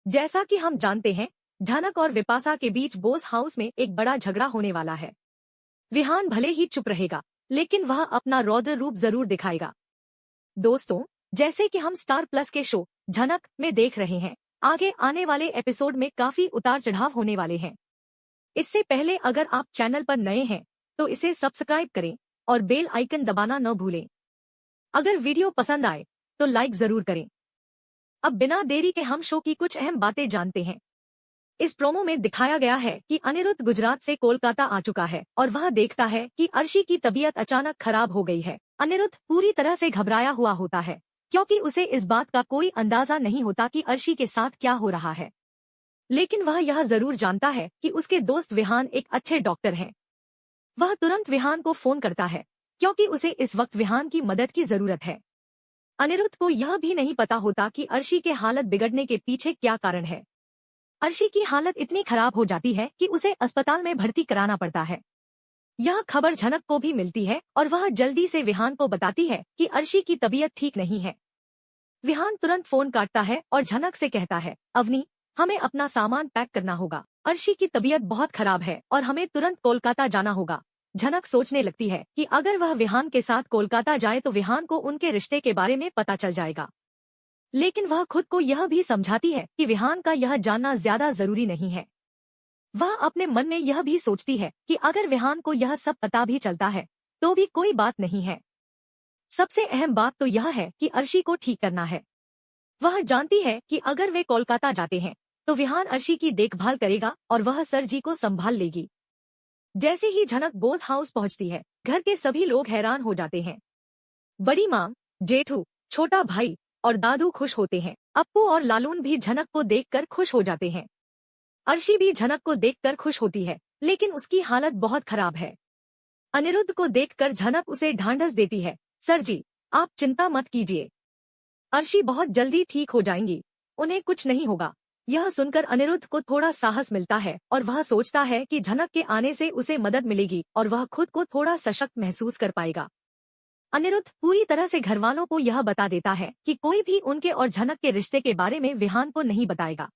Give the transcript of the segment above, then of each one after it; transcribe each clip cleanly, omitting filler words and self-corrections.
जैसा कि हम जानते हैं, झनक और विपाशा के बीच बोस हाउस में एक बड़ा झगड़ा होने वाला है। विहान भले ही चुप रहेगा, लेकिन वह अपना रौद्र रूप जरूर दिखाएगा। दोस्तों, जैसे कि हम स्टार प्लस के शो झनक में देख रहे हैं, आगे आने वाले एपिसोड में काफी उतार चढ़ाव होने वाले हैं। इससे पहले अगर आप चैनल पर नए हैं तो इसे सब्सक्राइब करें और बेल आइकन दबाना न भूलें। अगर वीडियो पसंद आए तो लाइक जरूर करें। अब बिना देरी के हम शो की कुछ अहम बातें जानते हैं। इस प्रोमो में दिखाया गया है कि अनिरुद्ध गुजरात से कोलकाता आ चुका है और वह देखता है कि अर्शी की तबीयत अचानक खराब हो गई है। अनिरुद्ध पूरी तरह से घबराया हुआ होता है, क्योंकि उसे इस बात का कोई अंदाजा नहीं होता कि अर्शी के साथ क्या हो रहा है। लेकिन वह यह जरूर जानता है कि उसके दोस्त विहान एक अच्छे डॉक्टर हैं। वह तुरंत विहान को फोन करता है, क्योंकि उसे इस वक्त विहान की मदद की जरूरत है। अनिरुद्ध को यह भी नहीं पता होता कि अर्शी के हालत बिगड़ने के पीछे क्या कारण है। अर्शी की हालत इतनी खराब हो जाती है कि उसे अस्पताल में भर्ती कराना पड़ता है। यह खबर झनक को भी मिलती है और वह जल्दी से विहान को बताती है कि अर्शी की तबीयत ठीक नहीं है। विहान तुरंत फोन काटता है और झनक से कहता है, अवनी, हमें अपना सामान पैक करना होगा। अर्शी की तबीयत बहुत खराब है और हमें तुरंत कोलकाता जाना होगा। झनक सोचने लगती है कि अगर वह विहान के साथ कोलकाता जाए तो विहान को उनके रिश्ते के बारे में पता चल जाएगा। लेकिन वह खुद को यह भी समझाती है कि विहान का यह जानना ज्यादा जरूरी नहीं है। वह अपने मन में यह भी सोचती है कि अगर विहान को यह सब पता भी चलता है तो भी कोई बात नहीं है। सबसे अहम बात तो यह है कि अर्शी को ठीक करना है। वह जानती है कि अगर वे कोलकाता जाते हैं तो विहान अर्शी की देखभाल करेगा और वह सर जी को संभाल लेगी। जैसे ही झनक बोस हाउस पहुंचती है, घर के सभी लोग हैरान हो जाते हैं। बड़ी माँ, जेठू, छोटा भाई और दादू खुश होते हैं। अप्पू और लालून भी झनक को देखकर खुश हो जाते हैं। अर्शी भी झनक को देखकर खुश होती है, लेकिन उसकी हालत बहुत खराब है। अनिरुद्ध को देखकर झनक उसे ढांढस देती है, सर जी, आप चिंता मत कीजिए, अर्शी बहुत जल्दी ठीक हो जाएंगी, उन्हें कुछ नहीं होगा। यह सुनकर अनिरुद्ध को थोड़ा साहस मिलता है और वह सोचता है कि झनक के आने से उसे मदद मिलेगी और वह खुद को थोड़ा सशक्त महसूस कर पाएगा। अनिरुद्ध पूरी तरह से घरवालों को यह बता देता है कि कोई भी उनके और झनक के रिश्ते के बारे में विहान को नहीं बताएगा।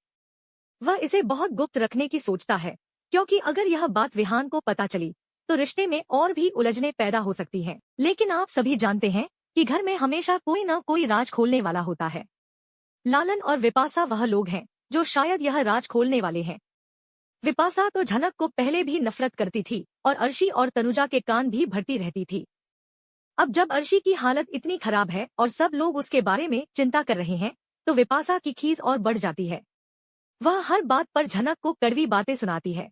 वह इसे बहुत गुप्त रखने की सोचता है, क्योंकि अगर यह बात विहान को पता चली तो रिश्ते में और भी उलझने पैदा हो सकती हैं। लेकिन आप सभी जानते हैं कि घर में हमेशा कोई न कोई राज खोलने वाला होता है। लालन और विपाशा वह लोग हैं जो शायद यह राज खोलने वाले हैं। विपाशा तो झनक को पहले भी नफरत करती थी और अर्शी और तनुजा के कान भी भरती रहती थी। अब जब अर्शी की हालत इतनी खराब है और सब लोग उसके बारे में चिंता कर रहे हैं तो विपाशा की खीस और बढ़ जाती है। वह हर बात पर झनक को कड़वी बातें सुनाती है।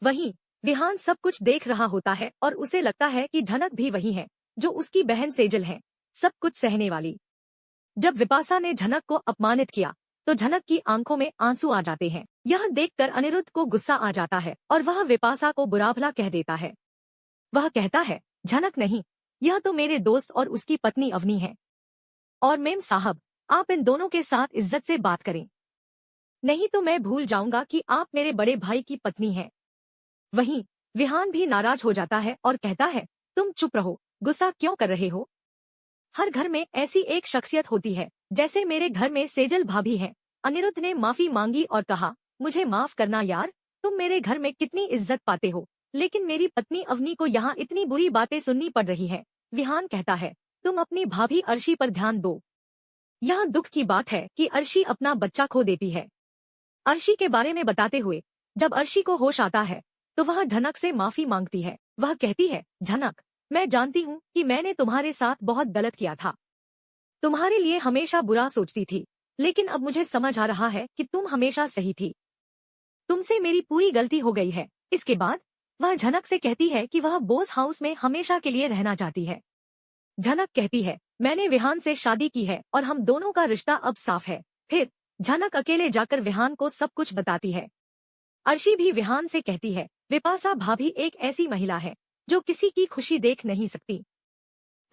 वहीं विहान सब कुछ देख रहा होता है और उसे लगता है कि झनक भी वही है जो उसकी बहन सेजल है, सब कुछ सहने वाली। जब विपाशा ने झनक को अपमानित किया तो झनक की आंखों में आंसू आ जाते हैं। यह देखकर अनिरुद्ध को गुस्सा आ जाता है और वह विपाशा को बुरा भला कह देता है। वह कहता है, झनक नहीं, यह तो मेरे दोस्त और उसकी पत्नी अवनी है। और मेम साहब, आप इन दोनों के साथ इज्जत से बात करें, नहीं तो मैं भूल जाऊंगा कि आप मेरे बड़े भाई की पत्नी हैं। वहीं विहान भी नाराज हो जाता है और कहता है, तुम चुप रहो, गुस्सा क्यों कर रहे हो। हर घर में ऐसी एक शख्सियत होती है, जैसे मेरे घर में सेजल भाभी है। अनिरुद्ध ने माफी मांगी और कहा, मुझे माफ करना यार, तुम मेरे घर में कितनी इज्जत पाते हो, लेकिन मेरी पत्नी अवनी को यहाँ इतनी बुरी बातें सुननी पड़ रही है। विहान कहता है, तुम अपनी भाभी अर्शी पर ध्यान दो। यह दुख की बात है कि अर्शी अपना बच्चा खो देती है। अर्शी के बारे में बताते हुए जब अर्शी को होश आता है तो वह झनक से माफी मांगती है। वह कहती है, झनक, मैं जानती हूँ कि मैंने तुम्हारे साथ बहुत गलत किया था, तुम्हारे लिए हमेशा बुरा सोचती थी, लेकिन अब मुझे समझ आ रहा है कि तुम हमेशा सही थी, तुमसे मेरी पूरी गलती हो गई है। इसके बाद वह झनक से कहती है कि वह बोस हाउस में हमेशा के लिए रहना चाहती है। झनक कहती है, मैंने विहान से शादी की है और हम दोनों का रिश्ता अब साफ है। फिर झनक अकेले जाकर विहान को सब कुछ बताती है। अर्शी भी विहान से कहती है, विपाशा भाभी एक ऐसी महिला है जो किसी की खुशी देख नहीं सकती,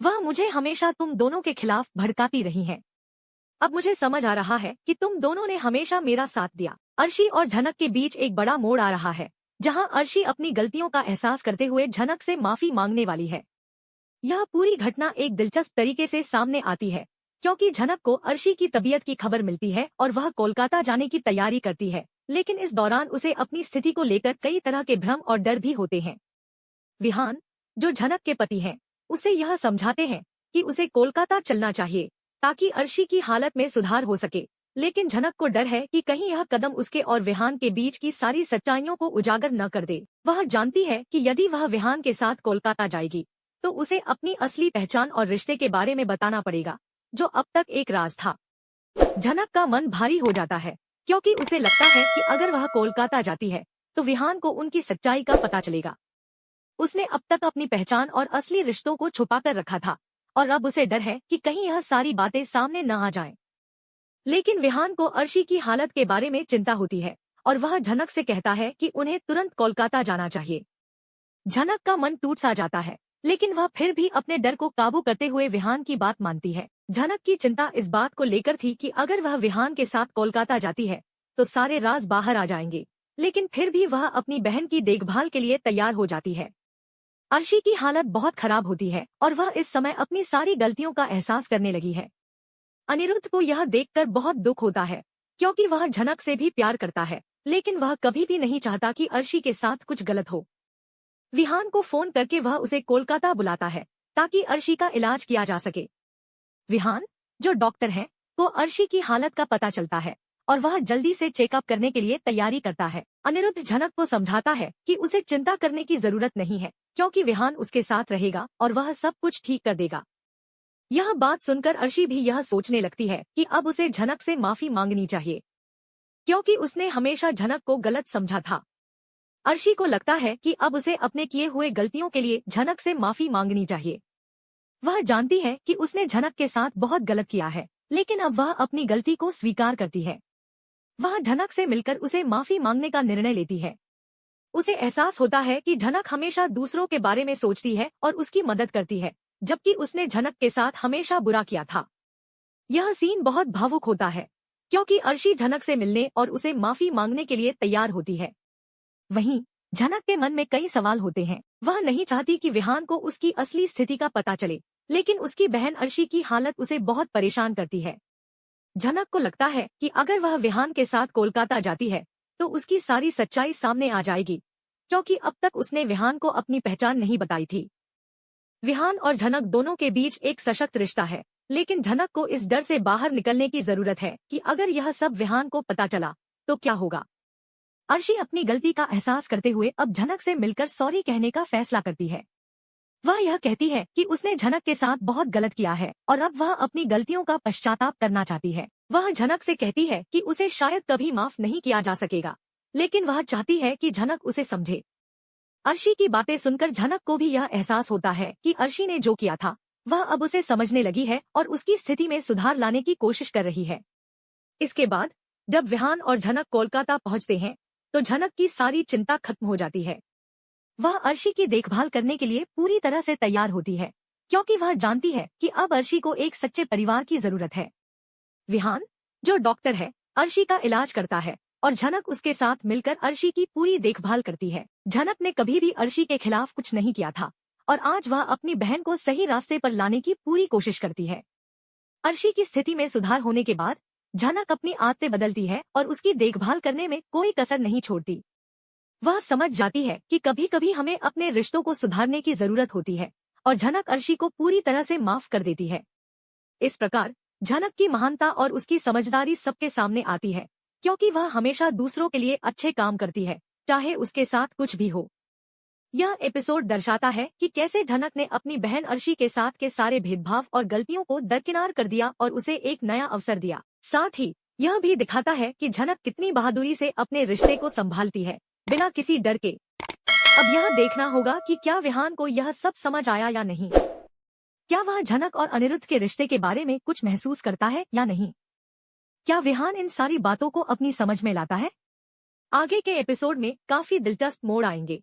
वह मुझे हमेशा तुम दोनों के खिलाफ भड़काती रही है। अब मुझे समझ आ रहा है कि तुम दोनों ने हमेशा मेरा साथ दिया। अर्शी और झनक के बीच एक बड़ा मोड़ आ रहा है, जहां अर्शी अपनी गलतियों का एहसास करते हुए झनक से माफी मांगने वाली है। यह पूरी घटना एक दिलचस्प तरीके से सामने आती है, क्योंकि झनक को अर्शी की तबीयत की खबर मिलती है और वह कोलकाता जाने की तैयारी करती है, लेकिन इस दौरान उसे अपनी स्थिति को लेकर कई तरह के भ्रम और डर भी होते हैं। विहान, जो झनक के पति हैं, उसे यह समझाते हैं कि उसे कोलकाता चलना चाहिए ताकि अर्शी की हालत में सुधार हो सके, लेकिन झनक को डर है कि कहीं यह कदम उसके और विहान के बीच की सारी सच्चाइयों को उजागर न कर दे। वह जानती है कि यदि वह विहान के साथ कोलकाता जाएगी तो उसे अपनी असली पहचान और रिश्ते के बारे में बताना पड़ेगा, जो अब तक एक राज था। झनक का मन भारी हो जाता है क्योंकि उसे लगता है कि अगर वह कोलकाता जाती है तो विहान को उनकी सच्चाई का पता चलेगा। उसने अब तक अपनी पहचान और असली रिश्तों को छुपा कर रखा था और अब उसे डर है कि कहीं यह सारी बातें सामने न आ जाएं। लेकिन विहान को अर्शी की हालत के बारे में चिंता होती है और वह झनक से कहता है कि उन्हें तुरंत कोलकाता जाना चाहिए। झनक का मन टूट सा जाता है, लेकिन वह फिर भी अपने डर को काबू करते हुए विहान की बात मानती है। झनक की चिंता इस बात को लेकर थी कि अगर वह विहान के साथ कोलकाता जाती है तो सारे राज बाहर आ जाएंगे, लेकिन फिर भी वह अपनी बहन की देखभाल के लिए तैयार हो जाती है। अर्शी की हालत बहुत खराब होती है और वह इस समय अपनी सारी गलतियों का एहसास करने लगी है। अनिरुद्ध को यह देखकर बहुत दुख होता है क्योंकि वह झनक से भी प्यार करता है, लेकिन वह कभी भी नहीं चाहता कि अर्शी के साथ कुछ गलत हो। विहान को फोन करके वह उसे कोलकाता बुलाता है ताकि अर्शी का इलाज किया जा सके। विहान, जो डॉक्टर है, को अर्शी की हालत का पता चलता है और वह जल्दी से चेकअप करने के लिए तैयारी करता है। अनिरुद्ध झनक को समझाता है कि उसे चिंता करने की जरूरत नहीं है क्योंकि विहान उसके साथ रहेगा और वह सब कुछ ठीक कर देगा। यह बात सुनकर अर्शी भी यह सोचने लगती है कि अब उसे झनक से माफी मांगनी चाहिए क्योंकि उसने हमेशा झनक को गलत समझा था। अर्शी को लगता है कि अब उसे अपने किए हुए गलतियों के लिए झनक से माफी मांगनी चाहिए। वह जानती है कि उसने झनक के साथ बहुत गलत किया है, लेकिन अब वह अपनी गलती को स्वीकार करती है। वह झनक से मिलकर उसे माफी मांगने का निर्णय लेती है। उसे एहसास होता है कि झनक हमेशा दूसरों के बारे में सोचती है और उसकी मदद करती है, जबकि उसने झनक के साथ हमेशा बुरा किया था। यह सीन बहुत भावुक होता है क्योंकि अर्शी झनक से मिलने और उसे माफी मांगने के लिए तैयार होती है। वहीं झनक के मन में कई सवाल होते हैं। वह नहीं चाहती कि विहान को उसकी असली स्थिति का पता चले, लेकिन उसकी बहन अर्शी की हालत उसे बहुत परेशान करती है। झनक को लगता है कि अगर वह विहान के साथ कोलकाता जाती है तो उसकी सारी सच्चाई सामने आ जाएगी, क्योंकि अब तक उसने विहान को अपनी पहचान नहीं बताई थी। विहान और झनक दोनों के बीच एक सशक्त रिश्ता है, लेकिन झनक को इस डर से बाहर निकलने की जरूरत है कि अगर यह सब विहान को पता चला तो क्या होगा। अर्शी अपनी गलती का एहसास करते हुए अब झनक से मिलकर सॉरी कहने का फैसला करती है। वह यह कहती है कि उसने झनक के साथ बहुत गलत किया है और अब वह अपनी गलतियों का पश्चाताप करना चाहती है। वह झनक से कहती है कि उसे शायद कभी माफ नहीं किया जा सकेगा, लेकिन वह चाहती है कि झनक उसे समझे। अर्शी की बातें सुनकर झनक को भी यह एहसास होता है कि अर्शी ने जो किया था वह अब उसे समझने लगी है और उसकी स्थिति में सुधार लाने की कोशिश कर रही है। इसके बाद जब विहान और झनक कोलकाता पहुंचते हैं तो झनक की सारी चिंता खत्म हो जाती है। वह अर्शी की देखभाल करने के लिए पूरी तरह से तैयार होती है क्योंकि वह जानती है कि अब अर्शी को एक सच्चे परिवार की जरूरत है। विहान, जो डॉक्टर है, अर्शी का इलाज करता है और झनक उसके साथ मिलकर अर्शी की पूरी देखभाल करती है। झनक ने कभी भी अर्शी के खिलाफ कुछ नहीं किया था और आज वह अपनी बहन को सही रास्ते पर लाने की पूरी कोशिश करती है। अर्शी की स्थिति में सुधार होने के बाद झनक अपनी आदतें बदलती है और उसकी देखभाल करने में कोई कसर नहीं छोड़ती। वह समझ जाती है कि कभी कभी हमें अपने रिश्तों को सुधारने की जरूरत होती है और झनक अर्शी को पूरी तरह से माफ कर देती है। इस प्रकार झनक की महानता और उसकी समझदारी सबके सामने आती है क्योंकि वह हमेशा दूसरों के लिए अच्छे काम करती है, चाहे उसके साथ कुछ भी हो। यह एपिसोड दर्शाता है कि कैसे झनक ने अपनी बहन अर्शी के साथ के सारे भेदभाव और गलतियों को दरकिनार कर दिया और उसे एक नया अवसर दिया। साथ ही यह भी दिखाता है कि झनक कितनी बहादुरी से अपने रिश्ते को संभालती है, बिना किसी डर के। अब यह देखना होगा कि क्या विहान को यह सब समझ आया या नहीं। क्या वह झनक और अनिरुद्ध के रिश्ते के बारे में कुछ महसूस करता है या नहीं? क्या विहान इन सारी बातों को अपनी समझ में लाता है? आगे के एपिसोड में काफी दिलचस्प मोड़ आएंगे।